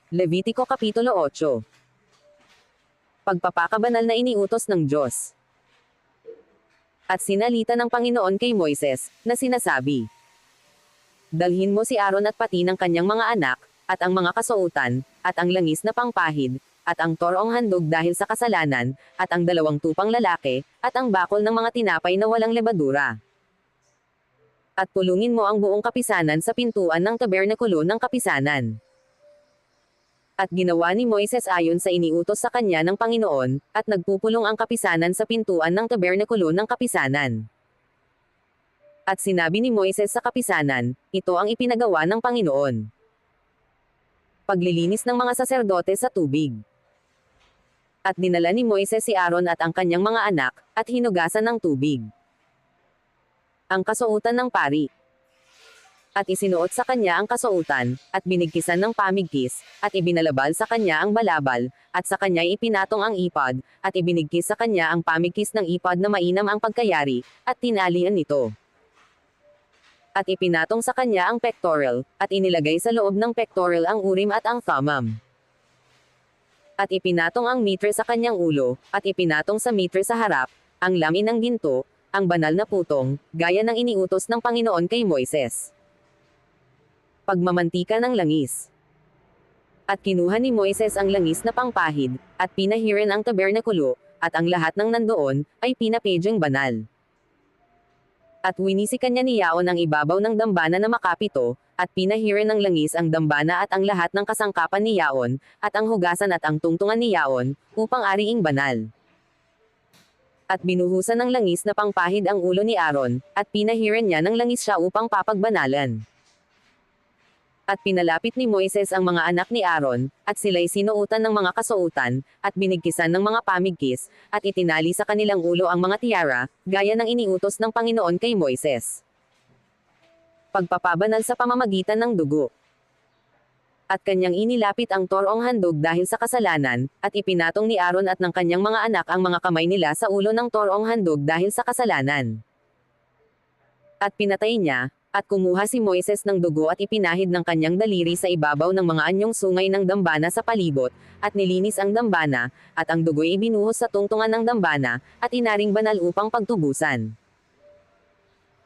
Levitiko Kapitulo 8. Pagpapakabanal na iniutos ng Diyos. At sinalita ng Panginoon kay Moises, na sinasabi, dalhin mo si Aaron at pati ng kanyang mga anak, at ang mga kasuotan, at ang langis na pangpahid, at ang torong handog dahil sa kasalanan, at ang 2 tupang lalaki, at ang bakol ng mga tinapay na walang lebadura. At pulungin mo ang buong kapisanan sa pintuan ng tabernakulo ng kapisanan. At ginawa ni Moises ayon sa iniutos sa kanya ng Panginoon, at nagpupulong ang kapisanan sa pintuan ng tabernakulo ng kapisanan. At sinabi ni Moises sa kapisanan, ito ang ipinagawa ng Panginoon. Paglilinis ng mga saserdote sa tubig. At dinala ni Moises si Aaron at ang kanyang mga anak, at hinugasan ng tubig ang kasuotan ng pari. At isinuot sa kanya ang kasuotan, at binigkisan ng pamigkis, at ibinalabal sa kanya ang balabal, at sa kanya ipinatong ang ipod, at ibinigkis sa kanya ang pamigkis ng ipod na mainam ang pagkayari, at tinalian nito. At ipinatong sa kanya ang pectoral, at inilagay sa loob ng pectoral ang urim at ang thummim. At ipinatong ang mitre sa kanyang ulo, at ipinatong sa mitre sa harap, ang lamin ng ginto, ang banal na putong, gaya ng iniutos ng Panginoon kay Moises. Pagmamantika ng langis. At kinuha ni Moises ang langis na pangpahid, at pinahiran ang tabernakulo, at ang lahat ng nandoon, ay pinapedyeng banal. At winisikan niya ni Yaon ang ibabaw ng dambana na makapito, at pinahiran ng langis ang dambana at ang lahat ng kasangkapan ni Yaon, at ang hugasan at ang tungtungan ni Yaon, upang ariing banal. At binuhusan ng langis na pangpahid ang ulo ni Aaron, at pinahiran niya ng langis siya upang papagbanalan. At pinalapit ni Moises ang mga anak ni Aaron, at sila'y sinuotan ng mga kasuotan, at binigkisan ng mga pamigkis, at itinali sa kanilang ulo ang mga tiara, gaya ng iniutos ng Panginoon kay Moises. Pagpapabanal sa pamamagitan ng dugo. At kanyang inilapit ang torong handog dahil sa kasalanan, at ipinatong ni Aaron at ng kanyang mga anak ang mga kamay nila sa ulo ng torong handog dahil sa kasalanan. At pinatay niya, at kumuha si Moises ng dugo at ipinahid ng kanyang daliri sa ibabaw ng mga anyong sungay ng dambana sa palibot, at nilinis ang dambana, at ang dugo'y ibinuhos sa tungtungan ng dambana, at inaring banal upang pagtubusan.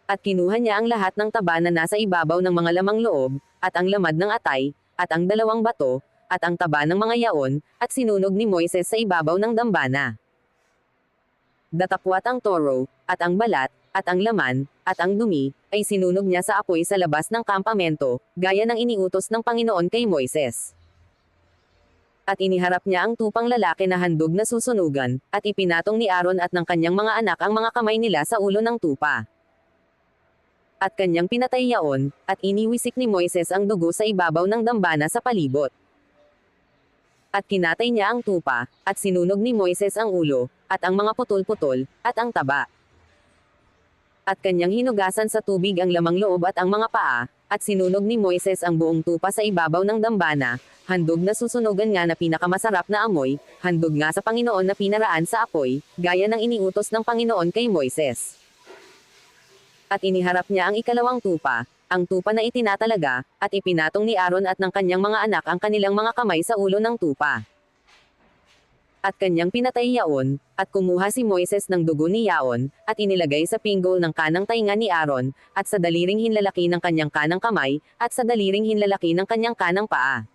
At kinuha niya ang lahat ng taba na nasa ibabaw ng mga lamang loob, at ang lamad ng atay, at ang 2 bato, at ang taba ng mga yaon, at sinunog ni Moises sa ibabaw ng dambana. Datapwat ang toro, at ang balat, at ang laman, at ang dumi, ay sinunog niya sa apoy sa labas ng kampamento, gaya ng iniutos ng Panginoon kay Moises. At iniharap niya ang tupang lalaki na handog na susunugan, at ipinatong ni Aaron at ng kanyang mga anak ang mga kamay nila sa ulo ng tupa. At kanyang pinatay yaon, at iniwisik ni Moises ang dugo sa ibabaw ng dambana sa palibot. At kinatay niya ang tupa, at sinunog ni Moises ang ulo, at ang mga putol-putol, at ang taba. At kanyang hinugasan sa tubig ang lamang loob at ang mga paa, at sinunog ni Moises ang buong tupa sa ibabaw ng dambana, handog na susunugan nga na pinakamasarap na amoy, handog nga sa Panginoon na pinaraan sa apoy, gaya ng iniutos ng Panginoon kay Moises. At iniharap niya ang ikalawang tupa, ang tupa na itinatalaga, at ipinatong ni Aaron at ng kanyang mga anak ang kanilang mga kamay sa ulo ng tupa. At kanyang pinatay yaon, at kumuha si Moises ng dugo ni Yaon, at inilagay sa pinggol ng kanang tainga ni Aaron, at sa daliring hinlalaki ng kanyang kanang kamay, at sa daliring hinlalaki ng kanyang kanang paa.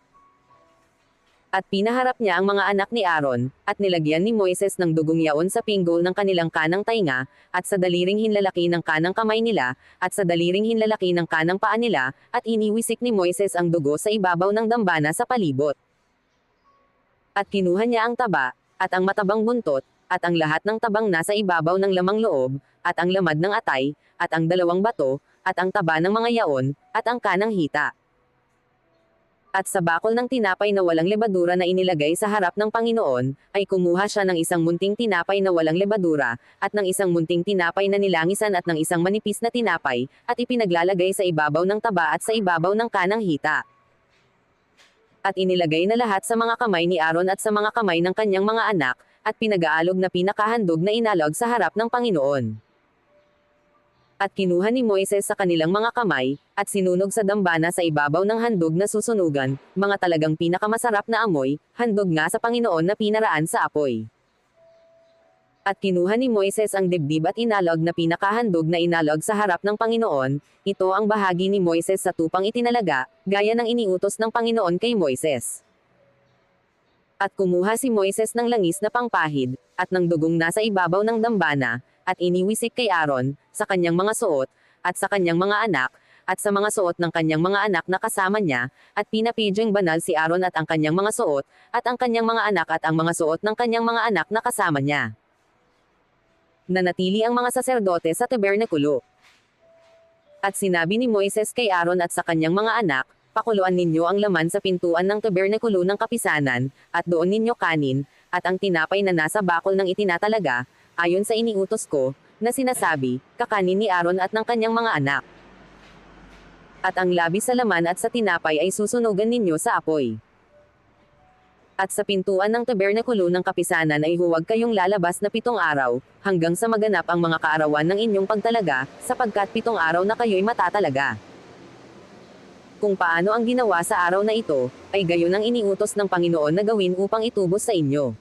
At pinaharap niya ang mga anak ni Aaron, at nilagyan ni Moises ng dugong yaon sa pinggol ng kanilang kanang tainga, at sa daliring hinlalaki ng kanang kamay nila, at sa daliring hinlalaki ng kanang paa nila, at iniwisik ni Moises ang dugo sa ibabaw ng dambana sa palibot. At kinuha niya ang taba, at ang matabang buntot, at ang lahat ng tabang nasa ibabaw ng lamang loob, at ang lamad ng atay, at ang 2 bato, at ang taba ng mga yaon, at ang kanang hita. At sa bakol ng tinapay na walang lebadura na inilagay sa harap ng Panginoon, ay kumuha siya ng isang munting tinapay na walang lebadura, at ng isang munting tinapay na nilangisan at ng isang manipis na tinapay, at ipinaglalagay sa ibabaw ng taba at sa ibabaw ng kanang hita. At inilagay na lahat sa mga kamay ni Aaron at sa mga kamay ng kanyang mga anak, at pinag-aalog na pinakahandog na inalog sa harap ng Panginoon. At kinuha ni Moises sa kanilang mga kamay, at sinunog sa dambana sa ibabaw ng handog na susunugan, mga talagang pinakamasarap na amoy, handog nga sa Panginoon na pinaraan sa apoy. At kinuha ni Moises ang dibdib at inalog na pinakahandog na inalog sa harap ng Panginoon, ito ang bahagi ni Moises sa tupang itinalaga, gaya ng iniutos ng Panginoon kay Moises. At kumuha si Moises ng langis na pangpahid, at ng dugong nasa ibabaw ng dambana, at iniwisik kay Aaron, sa kanyang mga suot, at sa kanyang mga anak, at sa mga suot ng kanyang mga anak na kasama niya, at pinapidyeng banal si Aaron at ang kanyang mga suot, at ang kanyang mga anak at ang mga suot ng kanyang mga anak na kasama niya. Nanatili ang mga saserdote sa tabernakulo. At sinabi ni Moises kay Aaron at sa kanyang mga anak, pakuluan ninyo ang laman sa pintuan ng tabernakulo ng kapisanan, at doon ninyo kanin, at ang tinapay na nasa bakol ng itinatalaga, ayon sa iniutos ko, na sinasabi, kakanin ni Aaron at ng kanyang mga anak. At ang labis sa laman at sa tinapay ay susunugan ninyo sa apoy. At sa pintuan ng tabernakulo ng kapisanan ay huwag kayong lalabas na 7 araw, hanggang sa maganap ang mga kaarawan ng inyong pagtalaga, sapagkat 7 araw na kayo'y matatalaga. Kung paano ang ginawa sa araw na ito, ay gayon ang iniutos ng Panginoon na gawin upang itubos sa inyo.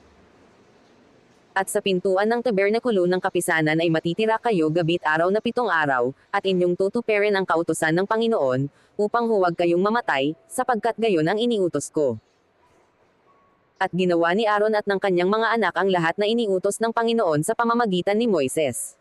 At sa pintuan ng tabernakulo ng kapisanan ay matitira kayo gabit araw na 7 araw, at inyong tutuparin ang kautusan ng Panginoon, upang huwag kayong mamatay, sapagkat gayon ang iniutos ko. At ginawa ni Aaron at ng kanyang mga anak ang lahat na iniutos ng Panginoon sa pamamagitan ni Moises.